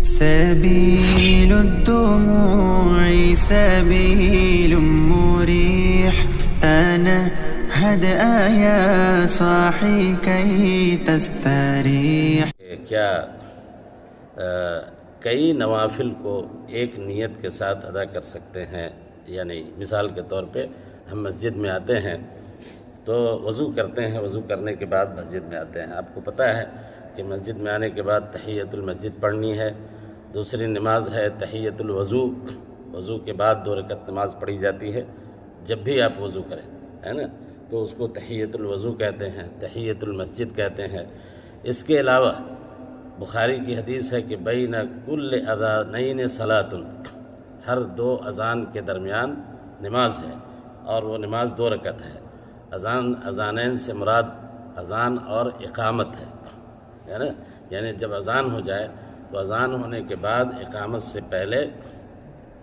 سبيل الدموع سبيل مريح تنهد يا صاحي كي تستريح. کیا کئی نوافل کو ایک نیت کے ساتھ ادا کر سکتے ہیں یا نہیں؟ مثال کے طور پہ ہم مسجد میں آتے ہیں تو وضو کرتے ہیں، وضو کرنے کے بعد مسجد میں آتے ہیں. آپ کو پتہ ہے کہ مسجد میں آنے کے بعد تحیۃ المسجد پڑھنی ہے. دوسری نماز ہے تحیۃ الوضو، وضو کے بعد 2 رکعت نماز پڑھی جاتی ہے جب بھی آپ وضو کریں، ہے نا؟ تو اس کو تحیۃ الوضو کہتے ہیں، تحیۃ المسجد کہتے ہیں. اس کے علاوہ بخاری کی حدیث ہے کہ بین کل اذانین صلاۃ، ہر 2 اذان کے درمیان نماز ہے اور وہ نماز 2 رکعت ہے. اذانین سے مراد اذان اور اقامت ہے نا؟ یعنی جب اذان ہو جائے تو اذان ہونے کے بعد اقامت سے پہلے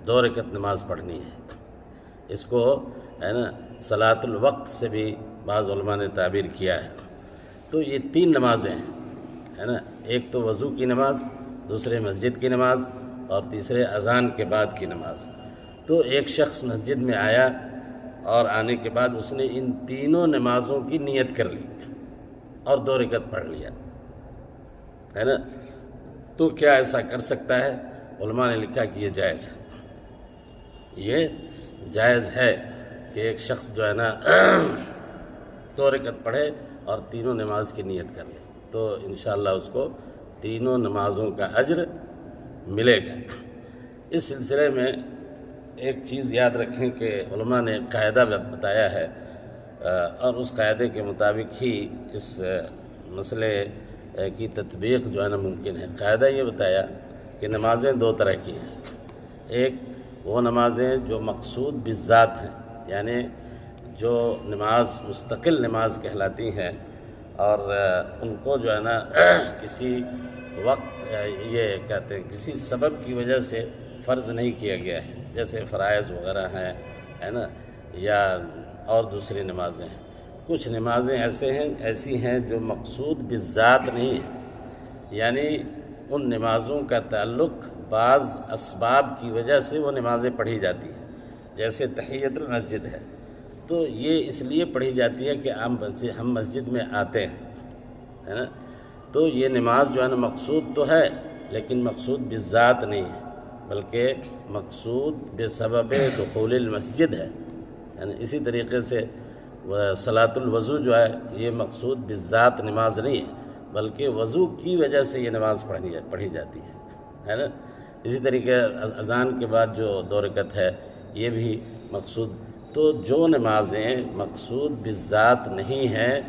2 رکعت نماز پڑھنی ہے. اس کو ہے نا صلاۃ الوقت سے بھی بعض علماء نے تعبیر کیا ہے. تو یہ 3 نمازیں ہیں، ہے نا؟ ایک تو وضو کی نماز، دوسرے مسجد کی نماز اور تیسرے اذان کے بعد کی نماز. تو ایک شخص مسجد میں آیا اور آنے کے بعد اس نے ان تینوں نمازوں کی نیت کر لی اور 2 رکعت پڑھ لیا، ہے نا؟ تو کیا ایسا کر سکتا ہے؟ علماء نے لکھا کہ یہ جائز ہے. یہ جائز ہے کہ ایک شخص جو ہے نا 2 رکعت پڑھے اور تینوں نماز کی نیت کر لے، تو انشاءاللہ اس کو تینوں نمازوں کا اجر ملے گا. اس سلسلے میں ایک چیز یاد رکھیں کہ علماء نے قاعدہ بتایا ہے اور اس قاعدے کے مطابق ہی اس مسئلے کی تطبیق جو ہے نا ممکن ہے. قاعدہ یہ بتایا کہ نمازیں 2 طرح کی ہیں. ایک وہ نمازیں جو مقصود بالذات ہیں، یعنی جو نماز مستقل نماز کہلاتی ہیں اور ان کو جو ہے نا کسی وقت یہ کہتے ہیں کسی سبب کی وجہ سے فرض نہیں کیا گیا ہے، جیسے فرائض وغیرہ ہیں، ہے نا؟ یا اور دوسری نمازیں ہیں. کچھ نمازیں ایسی ہیں جو مقصود بالذات نہیں ہیں، یعنی ان نمازوں کا تعلق بعض اسباب کی وجہ سے وہ نمازیں پڑھی جاتی ہیں. جیسے تحیۃ المسجد ہے تو یہ اس لیے پڑھی جاتی ہے کہ ہم مسجد میں آتے ہیں، ہے نا؟ تو یہ نماز جو ہے نا مقصود تو ہے لیکن مقصود بالذات نہیں ہے، بلکہ مقصود بسبب دخول المسجد ہے. یعنی اسی طریقے سے صلاۃ الوضو جو ہے یہ مقصود بالذات نماز نہیں ہے بلکہ وضو کی وجہ سے یہ نماز پڑھی جاتی ہے نا؟ اسی طریقے اذان کے بعد جو 2 رکعت ہے یہ بھی مقصود. تو جو نمازیں مقصود بالذات نہیں ہیں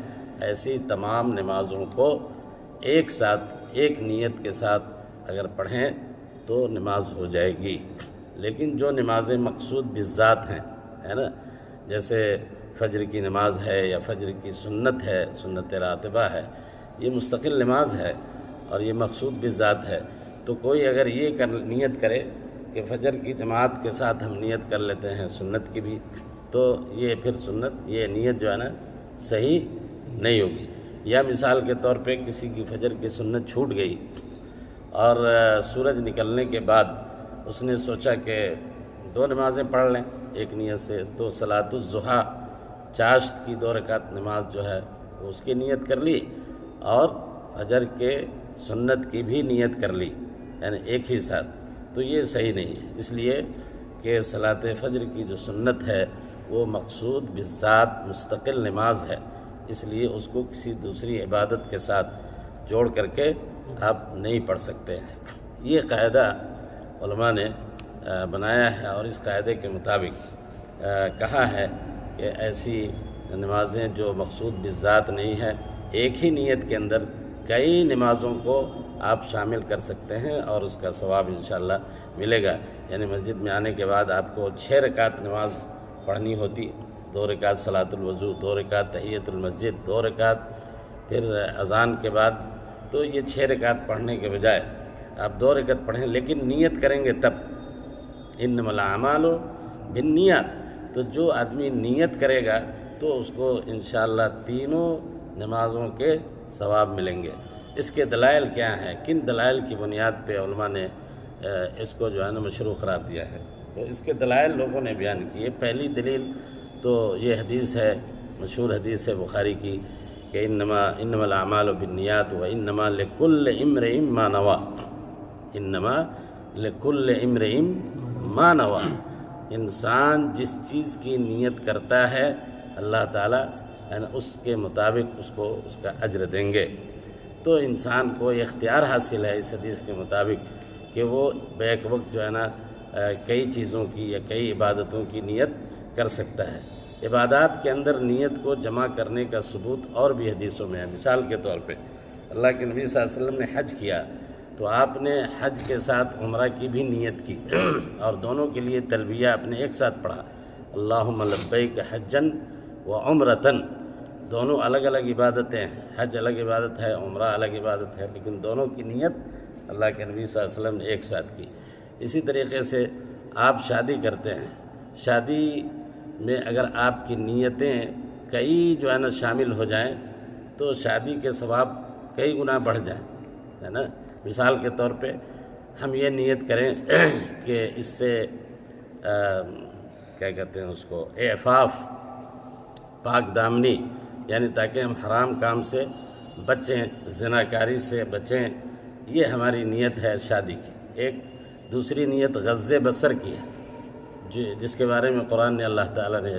ایسی تمام نمازوں کو ایک ساتھ ایک نیت کے ساتھ اگر پڑھیں تو نماز ہو جائے گی. لیکن جو نمازیں مقصود بالذات ہیں، ہے نا؟ جیسے فجر کی نماز ہے یا فجر کی سنت ہے، سنت راتبہ ہے، یہ مستقل نماز ہے اور یہ مقصود بالذات ہے. تو کوئی اگر یہ نیت کرے کہ فجر کی جماعت کے ساتھ ہم نیت کر لیتے ہیں سنت کی بھی، تو یہ پھر سنت یہ نیت جو ہے نا صحیح نہیں ہوگی. یا مثال کے طور پہ کسی کی فجر کی سنت چھوٹ گئی اور سورج نکلنے کے بعد اس نے سوچا کہ 2 نمازیں پڑھ لیں ایک نیت سے، تو صلاۃ الضحیٰ چاشت کی 2 رکعت نماز جو ہے وہ اس کی نیت کر لی اور فجر کے سنت کی بھی نیت کر لی، یعنی ایک ہی ساتھ. تو یہ صحیح نہیں ہے، اس لیے کہ صلاۃ فجر کی جو سنت ہے وہ مقصود بالذات مستقل نماز ہے، اس لیے اس کو کسی دوسری عبادت کے ساتھ جوڑ کر کے آپ نہیں پڑھ سکتے ہیں. یہ قاعدہ علماء نے بنایا ہے اور اس قاعدے کے مطابق کہا ہے کہ ایسی نمازیں جو مقصود بالذات نہیں ہیں ایک ہی نیت کے اندر کئی نمازوں کو آپ شامل کر سکتے ہیں اور اس کا ثواب انشاءاللہ ملے گا. یعنی مسجد میں آنے کے بعد آپ کو 6 رکعت نماز پڑھنی ہوتی، 2 رکعت صلاۃ الوضو، 2 رکعت تحیۃ المسجد، 2 رکعت پھر اذان کے بعد. تو یہ 6 رکعت پڑھنے کے بجائے آپ 2 رکعت پڑھیں لیکن نیت کریں گے تب. انما الاعمال بالنیات، تو جو آدمی نیت کرے گا تو اس کو انشاءاللہ تینوں نمازوں کے ثواب ملیں گے. اس کے دلائل کیا ہیں، کن دلائل کی بنیاد پہ علماء نے اس کو جو ہے نا مشروع قرار دیا ہے، تو اس کے دلائل لوگوں نے بیان کیے۔ پہلی دلیل تو یہ حدیث ہے، مشہور حدیث ہے بخاری کی کہ انما الاعمال بالنیات وانما لکل امرئ ما نوی، انما لکل امرئ ما نوی، انسان جس چیز کی نیت کرتا ہے اللہ تعالیٰ اس کے مطابق اس کو اس کا اجر دیں گے۔ تو انسان کو یہ اختیار حاصل ہے اس حدیث کے مطابق کہ وہ بیک وقت جو ہے نا کئی چیزوں کی یا کئی عبادتوں کی نیت کر سکتا ہے۔ عبادات کے اندر نیت کو جمع کرنے کا ثبوت اور بھی حدیثوں میں ہے۔ مثال کے طور پہ اللہ کے نبی صلی اللہ علیہ وسلم نے حج کیا تو آپ نے حج کے ساتھ عمرہ کی بھی نیت کی اور دونوں کے لیے تلبیہ آپ نے ایک ساتھ پڑھا، اللہم لبیک حجن و عمرتن۔ دونوں الگ الگ عبادتیں ہیں، حج الگ عبادت ہے، عمرہ الگ عبادت ہے، لیکن دونوں کی نیت اللہ کے نبی صلی اللہ علیہ وسلم نے ایک ساتھ کی۔ اسی طریقے سے آپ شادی کرتے ہیں، شادی میں اگر آپ کی نیتیں کئی جو ہے نا شامل ہو جائیں تو شادی کے ثواب کئی گنا بڑھ جائیں، ہے نا۔ مثال کے طور پہ ہم یہ نیت کریں کہ اس سے کیا کہتے ہیں اس کو، اعفاف، پاک دامنی، یعنی تاکہ ہم حرام کام سے بچیں، زناکاری سے بچیں، یہ ہماری نیت ہے شادی کی۔ ایک دوسری نیت غض بصر کی ہے، جس کے بارے میں قرآن نے اللہ تعالیٰ نے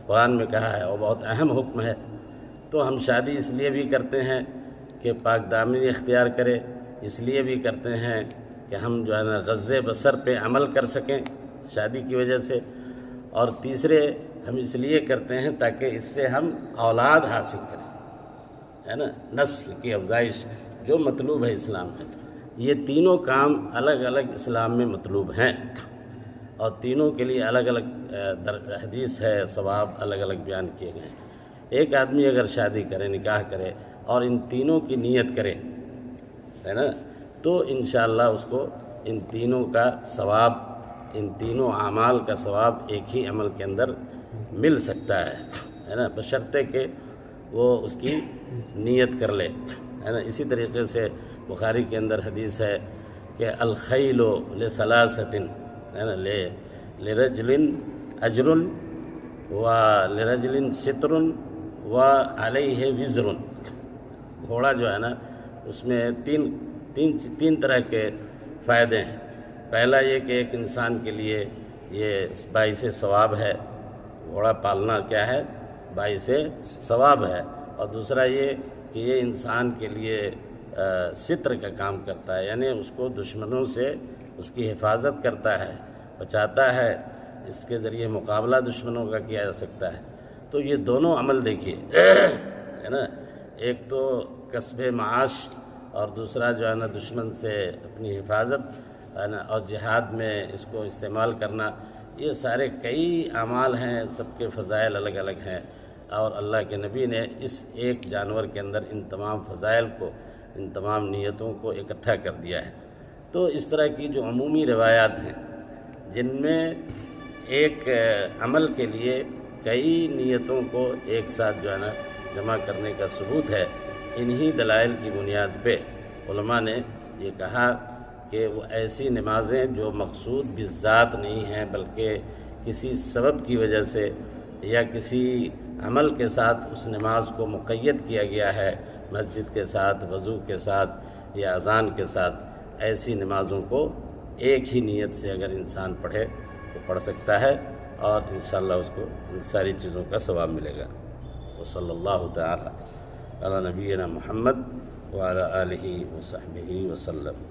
قرآن میں کہا ہے اور بہت اہم حکم ہے۔ تو ہم شادی اس لیے بھی کرتے ہیں کہ پاک دامنی اختیار کرے، اس لیے بھی کرتے ہیں کہ ہم جو ہے نا غض بصر پہ عمل کر سکیں شادی کی وجہ سے، اور تیسرے ہم اس لیے کرتے ہیں تاکہ اس سے ہم اولاد حاصل کریں، ہے نا، نسل کی افزائش جو مطلوب ہے اسلام میں۔ یہ تینوں کام الگ الگ اسلام میں مطلوب ہیں اور تینوں کے لیے الگ الگ حدیث ہے، ثواب الگ الگ بیان کیے گئے ہیں۔ ایک آدمی اگر شادی کرے، نکاح کرے اور ان تینوں کی نیت کرے، ہے نا، تو انشاءاللہ اس کو ان تینوں کا ثواب، ان تینوں اعمال کا ثواب ایک ہی عمل کے اندر مل سکتا ہے نا، بشرطے کہ وہ اس کی نیت کر لے، ہے نا۔ اسی طریقے سے بخاری کے اندر حدیث ہے کہ الخیل لثلاثۃ، ہے نا، لرجل اجر و لرجل ستر و علیہ وزر۔ گھوڑا جو ہے نا اس میں تین طرح کے فائدے ہیں۔ پہلا یہ کہ ایک انسان کے لیے یہ باعث ثواب ہے، گھوڑا پالنا کیا ہے، باعث ثواب ہے، اور دوسرا یہ کہ یہ انسان کے لیے ستر کا کام کرتا ہے، یعنی اس کو دشمنوں سے اس کی حفاظت کرتا ہے، بچاتا ہے، اس کے ذریعے مقابلہ دشمنوں کا کیا جا سکتا ہے۔ تو یہ دونوں عمل دیکھیے، ہے نا، ایک تو کسب معاش اور دوسرا جو ہے نا دشمن سے اپنی حفاظت، ہے نا، اور جہاد میں اس کو استعمال کرنا، یہ سارے کئی اعمال ہیں، سب کے فضائل الگ الگ ہیں، اور اللہ کے نبی نے اس ایک جانور کے اندر ان تمام فضائل کو، ان تمام نیتوں کو اکٹھا کر دیا ہے۔ تو اس طرح کی جو عمومی روایات ہیں جن میں ایک عمل کے لیے کئی نیتوں کو ایک ساتھ جو ہے نا جمع کرنے کا ثبوت ہے، انہی دلائل کی بنیاد پہ علماء نے یہ کہا کہ وہ ایسی نمازیں جو مقصود بالذات نہیں ہیں بلکہ کسی سبب کی وجہ سے یا کسی عمل کے ساتھ اس نماز کو مقید کیا گیا ہے، مسجد کے ساتھ، وضو کے ساتھ یا اذان کے ساتھ، ایسی نمازوں کو ایک ہی نیت سے اگر انسان پڑھے تو پڑھ سکتا ہے اور انشاءاللہ اس کو ان ساری چیزوں کا ثواب ملے گا۔ وصلی اللہ تعالی علی نبینا محمد وعلی آلہ وصحبہ وسلم۔